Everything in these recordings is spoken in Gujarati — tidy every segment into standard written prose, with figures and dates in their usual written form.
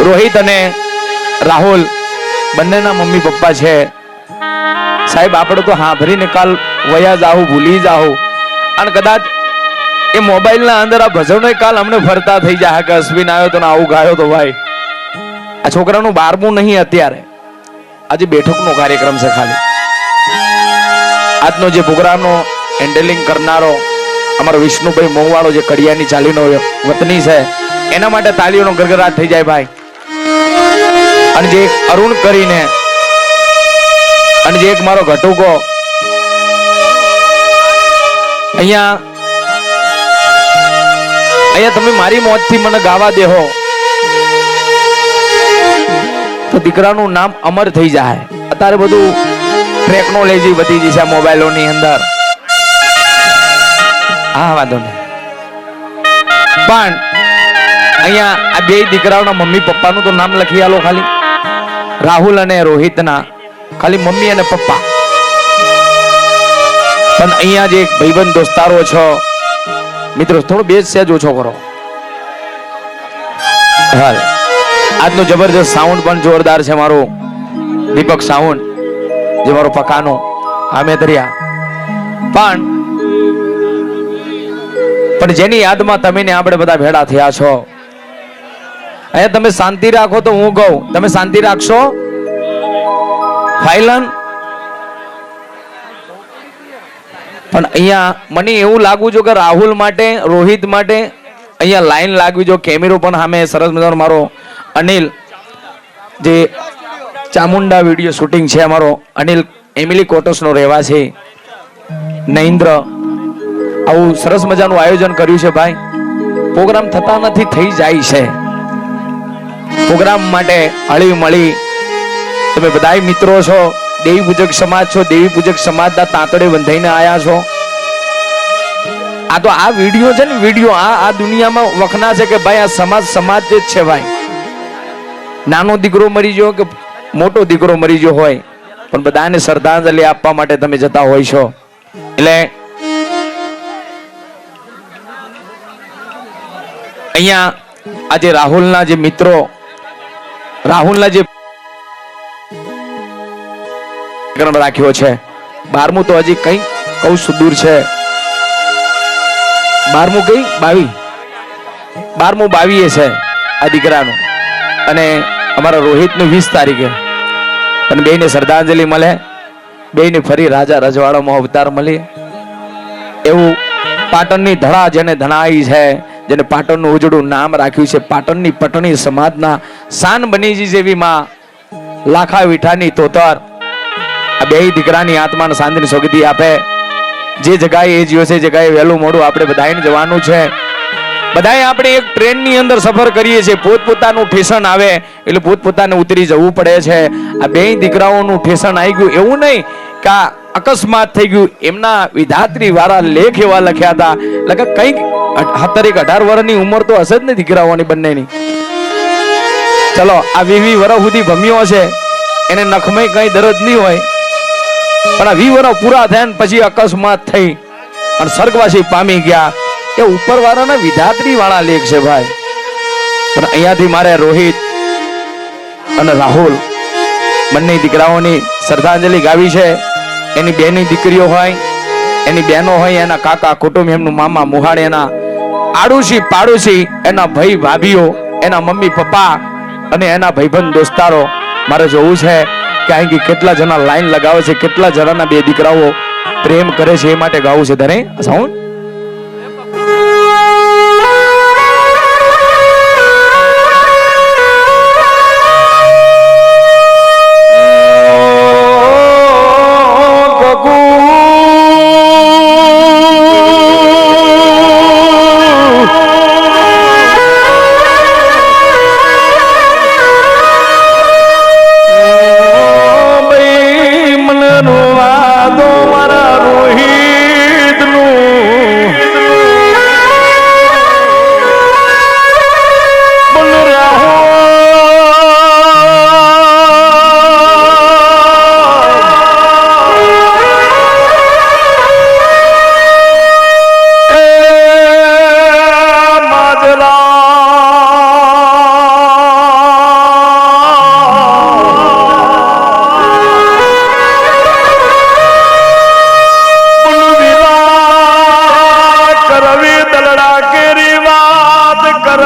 રોહિત અને રાહુલ બંનેના મમ્મી પપ્પા છે સાહેબ. આપણે તો હાંભરીને કાલ વયા જાહું, ભૂલી જાહું, અને કદાચ એ મોબાઈલના અંદર આ ભજનો કાલ અમને ફરતા થઈ જાય કે અશ્વિન આવ્યો તો ને આવું ગાયો તો ભાઈ. આ છોકરાનું 12મું નહીં અત્યારે, આજે બેઠકનો કાર્યક્રમ છે ખાલી. આજનો જે પ્રોગ્રામનો હેન્ડલિંગ કરનારો અમારો વિષ્ણુભાઈ મોવાળો, જે કડિયાની ચાલીનો વતની છે, એના માટે તાળીઓનો ગરગરાટ થઈ જાય ભાઈ. અને જે અરુણ કરીને, અને જે એક મારો ઘટુકો અહીંયા તમે મારી મોજથી મને ગાવા દેહો તો દીકરાનું નામ અમર થઈ જાય. અત્યારે બધું ટેકનોલોજી વધી ગઈ છે મોબાઈલોની અંદર. હા, વાંધો નહીં. પણ અહીંયા આ બે દીકરાઓના મમ્મી પપ્પાનું તો નામ લખી આલો ખાલી. રાહુલ અને રોહિતના ખાલી મમ્મી અને પપ્પા. પણ અહીંયા જે ભાઈબંધ દોસ્તારો છો મિત્રો, થોડો બેજ સેજ ઓછો કરો. હાલ આજનો જબરજસ્ત સાઉન્ડ પણ જોરદાર છે. મારો દીપક સાઉન્ડ, જે મારો પકાનો આમે દરિયા. પણ જેની યાદમાં તમે ને આપણે બધા ભેળા થયા છો, અહીંયા તમે શાંતિ રાખો તો હું કહું, તમે શાંતિ રાખશો ફાઇલન? પણ અહીંયા મને એવું લાગુ છે કે રાહુલ માટે, રોહિત માટે અહીંયા લાઈન લાગવી જો. કેમેરો પણ સામે સરસ મજાનો મારો અનિલ, જે ચામુંડા વિડીયો શૂટિંગ છે, અમારો અનિલ એમિલી કોટસનો રહેવાસી નૈન્દ્ર, આવું સરસ મજાનું આયોજન કર્યું છે ભાઈ. પ્રોગ્રામ થતા નથી, થઈ જાય છે. પ્રોગ્રામ માટે હળી મળી તમે બધાય મિત્રો છો, દેવી પૂજક સમાજ છો, દેવી પૂજક સમાજના તાંતડે બંધાઈને આયા છો. આ તો આ વિડીયો છે ને, વિડીયો આ દુનિયામાં વખના છે કે ભાઈ આ સમાજ જ છે ભાઈ. નાનો દીકરો મરી ગયો કે મોટો દીકરો મરી ગયો હોય, પણ બધાને શ્રદ્ધાંજલિ આપવા માટે તમે જતા હોય છો. એટલે અહીંયા આજે રાહુલના જે મિત્રો, રાહુલના જે રાખ્યો છે 12મું તો હજી કઈ કઉ સુદૂર છે. 12મું કઈ 12મું 22 છે આ દીકરાનું, અને અમારા રોહિતનું 20 તારીખે. અને બેને શ્રદ્ધાંજલિ મળે, બેને ફરી રાજા રજવાડામાં અવતાર મળે. એવું પાટણની ધડા જેને ધણાઈ છે, જેને પાટણનું ઉજળું નામ રાખ્યું છે, પાટણની પટણી સમાજના શાન બની જેવી માં લાખા વિઠાની તોતર, આ બે દીકરાની આત્માને શાંતિની સોગંદી આપે. જે જગાએ એ જીવો છે, જગાએ વહેલું મોડું આપણે બધાને જવાનું છે. બધાએ આપણે એક ટ્રેનની અંદર સફર કરીએ છીએ, પોતપોતાનું ઠેસણ આવે એટલે પોતપોતાને ઉતરી જવું પડે છે. આ બે દીકરાઓનું ઠેસણ આવી ગયું, એવું નહીં કે અકસ્માત થઈ ગયું. એમના વિધાત્રી વાળા લેખ એવા લખ્યા હતા, એટલે કે કંઈક 17-18 વર્ષની ઉંમર તો હશે જ ને દીકરાઓની બંનેની. ચલો આ 20 વર્ષ સુધી ભમ્યો છે, એને નખમય કઈ દરદ નહીં હોય, પણ આ 20 વર્ષ પૂરા થયા ને પછી અકસ્માત થઈ અને સ્વર્ગવાસી પામી ગયા. એ ઉપરવાળાના વિધાત્રી વાળા લેખ છે ભાઈ. પણ અહીંયાથી મારે રોહિત અને રાહુલ બંને દીકરાઓની શ્રદ્ધાંજલિ ગાવી છે. એની બેની દીકરીઓ હોય, એની બહેનો હોય, એના કાકા કુટુંબ, એમનું મામા મુહાડ, એના આડોશી પાડોશી, એના ભાઈ ભાભીઓ, એના મમ્મી પપ્પા અને એના ભાઈબંધ દોસ્તારો. મારે જોવું છે કે અહીં કેટલા જણા લાઈન લગાવે છે, કેટલા જણાના બે દીકરાઓ પ્રેમ કરે છે, એ માટે ગાવું છે. તને સાઉન્ડ મારા રોહિતનું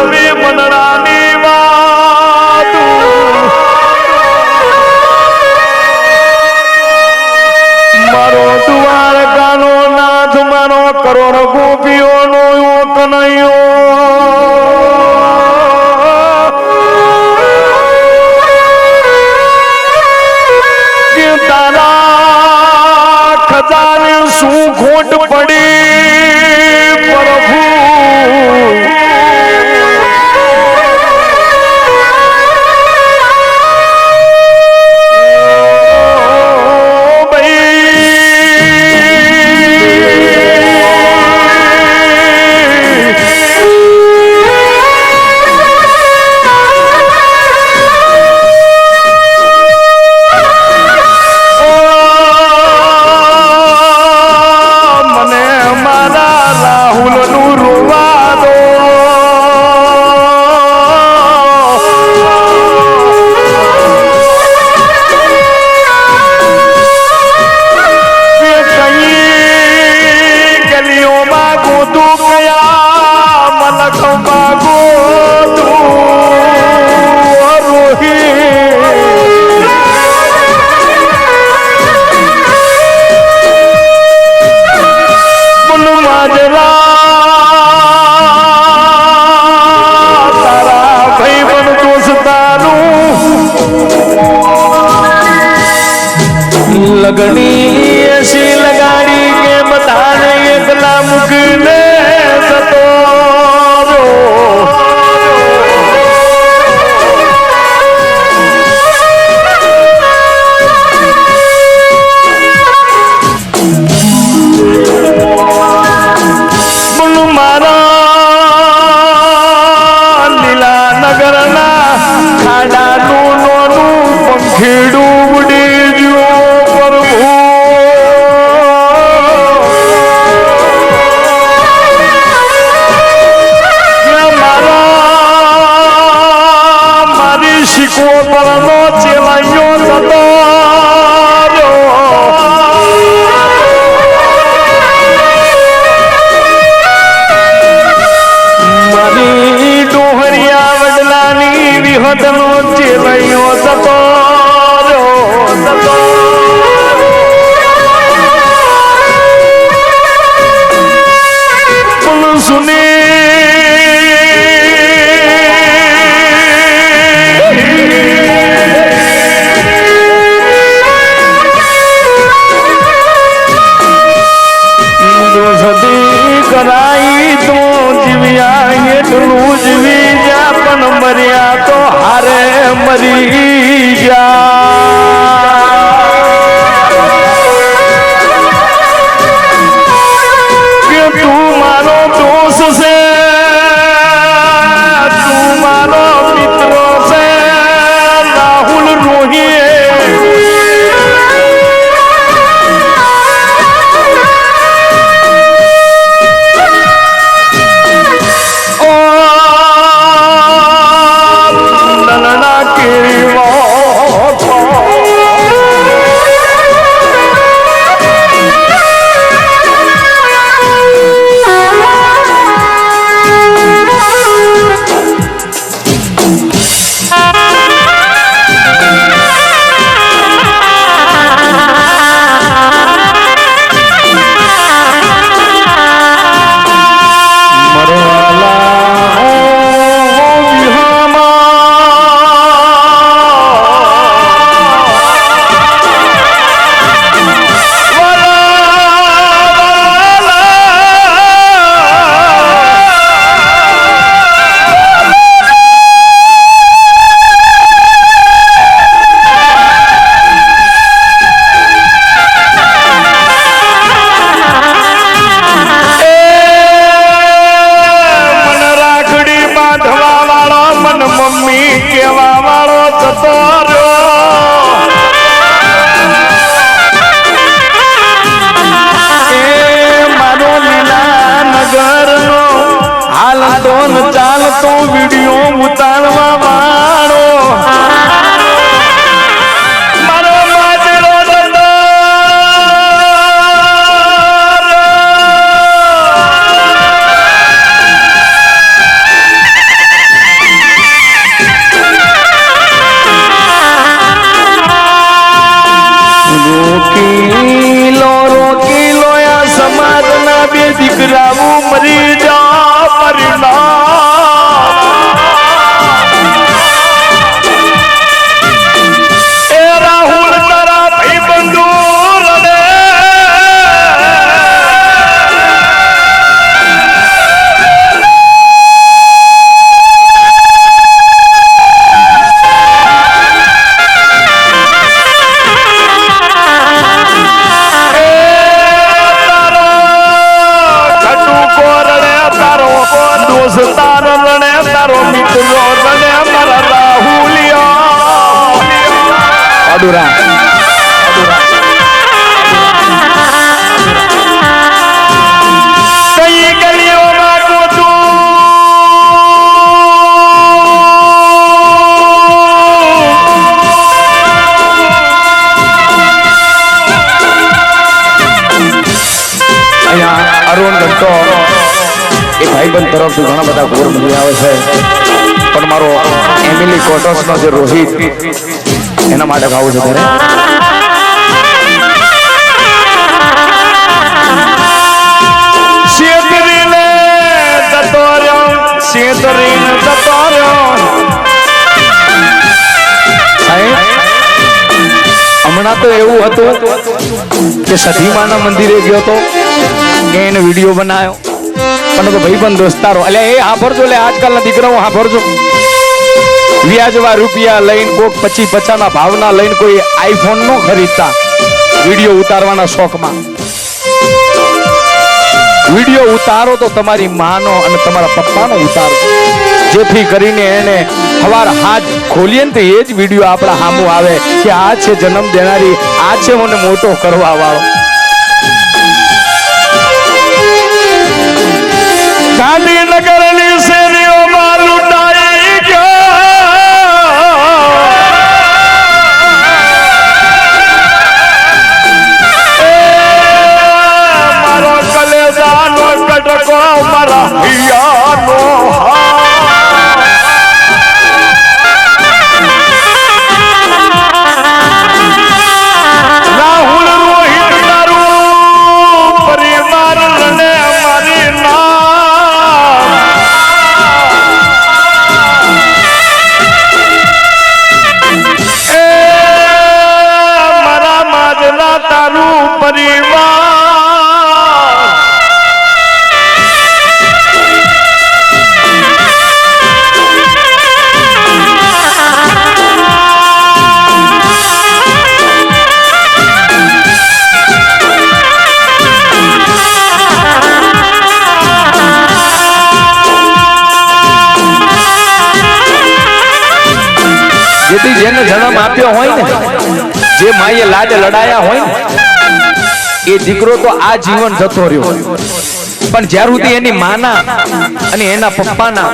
રવિ મનડાની વાત મારો દ્વારકાનો નાથ મારો કરોડ ગોપીઓનો કનૈયો કે તારા ખજાને શું ખોટ પડી પ્રભુ લગણી એસી લગાડી કે બધાને એકલા મૂકીને જતો મારા લીલા નગરના ખાડાનું નોનું પંખીડું ઉડી ગયું શીખવો ચેલાઈઓ થતો મારી ડોહરિયા વડલાની વિહતનો ચેલાઈઓ થતો સુની કરાઈ તો જીવ્યા એટલું જીવી જા પણ મર્યા તો હારે મરી ગયા તું મારો દોષ છે તું મારો મિત્ર છે રાહુલ રોહિએ ચાલતો વિડીયો ઉતારવા વાળો મારો માજરો ભાઈબંધ તરફથી ઘણા બધા ગોર મળી આવે છે, પણ મારો એમિલી કોટર્સનો જે રોહિત એના માટે ગાવું છે ત્યારે હમણાં તો એવું હતું કે સધીમાના મંદિરે ગયો હતો કે એને વિડીયો બનાવ્યો, પણ તો ભાઈબંધ દોસ્તારો એટલે એ હાંભરજો, એટલે આજકાલના દીકરાઓ હાંભરજો, વ્યાજવા રૂપિયા લઈને કોક 25-50 ભાવના લઈને કોઈ આઈફોન નો ખરીદતા વિડીયો ઉતારવાના શોખમાં. વિડીયો ઉતારો તો તમારી માનો અને તમારા પપ્પાનો ઉતારો, જેથી કરીને એને સવાર હાથ ખોલીએ ને તો એ જ વિડીયો આપણા સામું આવે કે આ છે જન્મ દેનારી, આ છે મને મોટો કરવા વાળો. ગાંધીનગરની શેરીઓમાં લૂંટાઈ ગયો, મારો કલેજાનો કટકો મારા હિયાનો રાહુલ રોહિત તારું પરિવાર રને મારી મારા માજલા તારું પરિવાર જેથી જેને જન્મ આપ્યો હોય ને, જે માએ લાડ લડાયા હોય ને, એ દીકરો તો આ જીવન જતો રહ્યો, પણ જ્યાર સુધી એની માના અને એના પપ્પાના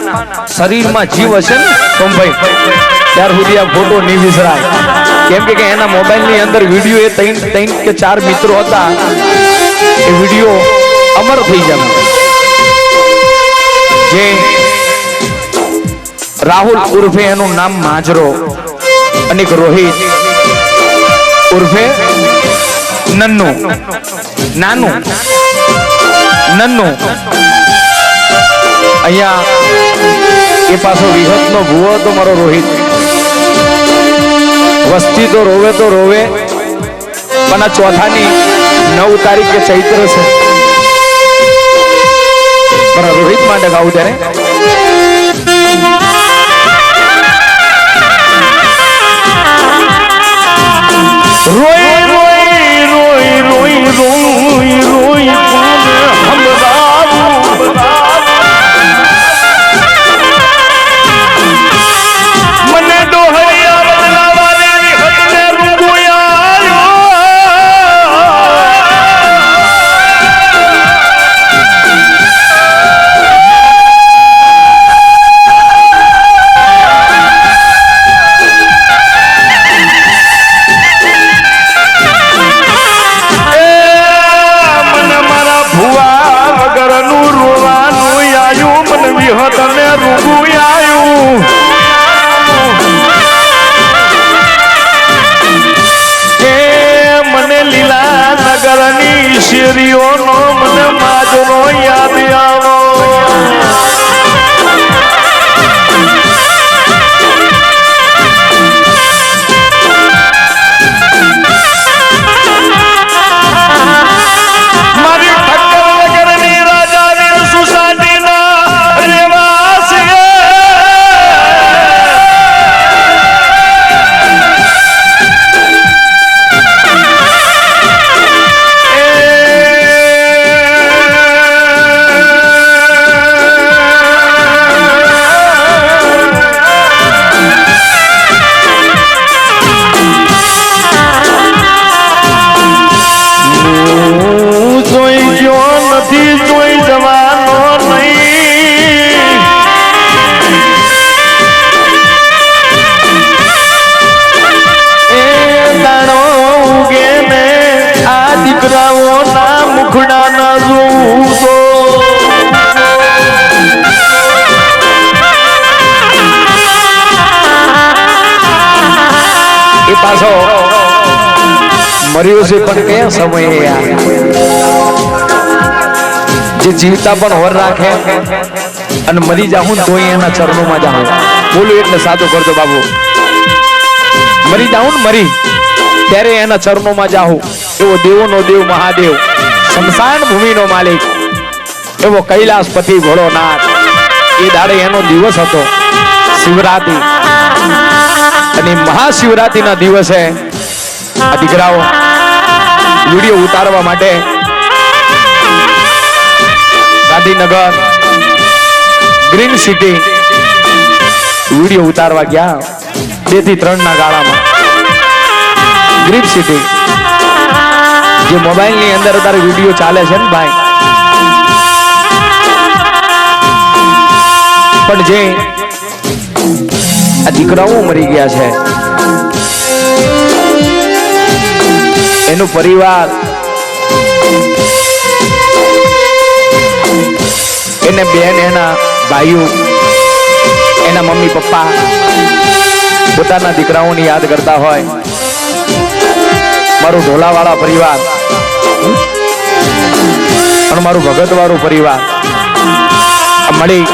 શરીરમાં જીવ હશે ને સોમભાઈ, ત્યાર સુધી આ ફોટો નહીં વિસરાય. કેમ કે એના મોબાઈલની અંદર વિડીયો એ 3 કે 4 મિત્રો હતા, એ વિડીયો અમર થઈ જાય. જે રાહુલ ઉર્ફે એનું નામ માજરો અને રોહિત ઉર્ફે નન્નુ, નાનું નન્નુ, અહીંયા એ પાછો વિહતનો ભૂવો હતો મારો રોહિત. વસ્તી તો રોવે, પણ આ ચોથાની 9 તારીખે ચૈત્ર છે, પણ રોહિત માટે ગાવું ત્યારે રોઈ રોઈ રોઈ રોઈ રોઈ રોઈ મને ડોહરિયા બદલાવાની હદને રૂગુયા તમે રૂગુયાયું કે મને લીલા નગરની શેરીઓનો મને માજરો યાદ આવો. મારી ઠક્કર નગરની રાજાની સુસાટીના રેવા મર્યો છે પણ કયા સમયે યાર, જે જીવતા પણ હોર રાખે અને મરી જાઉં તો એના ચરણોમાં જાઉં. બોલું એટલે સાચું કરજો બાબુ. મરી જાઉં ને મરી ત્યારે એના ચરણોમાં જાઉં. એવો દેવોનો દેવ મહાદેવ, શમશાન ભૂમિનો માલિક, એવો કૈલાસપતિ ભોળોનાથ. એ દાડે એનો દિવસ હતો શિવરાત્રી, અને મહાશિવરાત્રીના દિવસે આ દીકરાઓ વિડીયો ઉતારવા માટે ગાંધીનગર ગ્રીન સિટી વિડીયો ઉતારવા ગયા. 2 થી 3 ના ગાળામાં ગ્રીન સિટી, જે મોબાઈલ ની અંદર અત્યારે વિડીયો ચાલે છે ને ભાઈ, પણ જે આ દીકરાઓ મરી ગયા છે એનું પરિવાર, એને બેન, એના ભાઈઓ, એના મમ્મી પપ્પા પોતાના દીકરાઓની યાદ કરતા હોય. મારું ઢોલાવાળા પરિવાર અને મારું ભગત વાળું પરિવાર મળી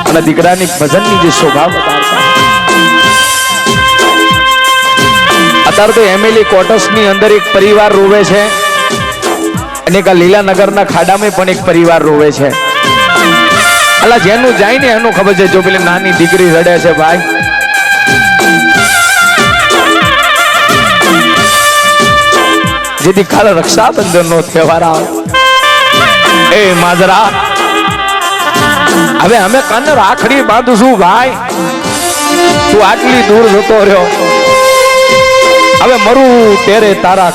અને દીકરાની ભજનની જે શોભા બતાવતા. અત્યારે તો એમએલએ ક્વાર્ટર્સ ની અંદર એક પરિવાર રોવે છે, અને એક લીલાનગરના ખાડામાં પણ એક પરિવાર રોવે છે. અલા જેનું જાય ને એનું ખબર છે. જો પેલી નાની દીકરી રડે છે ભાઈ, જેથી કાલે રક્ષાબંધન નો તહેવાર આવે, એ માજરા હવે અમે કાને રાખડી બાંધું ભાઈ, તું આટલી દૂર જતો રહ્યો, હવે મરું તેરે તારા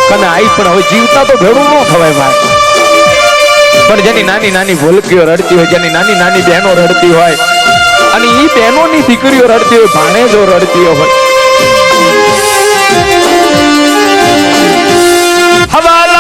કને આઈ, પણ હવે જીવતા તો ભેળું ન થવાય ભાઈ. પણ જેની નાની નાની ભૂલકીઓ રડતી હોય, જેની નાની નાની બહેનો રડતી હોય, અને ઈ બહેનોની દીકરીઓ રડતી હોય, ભાણેજો રડતી હોય, હવારે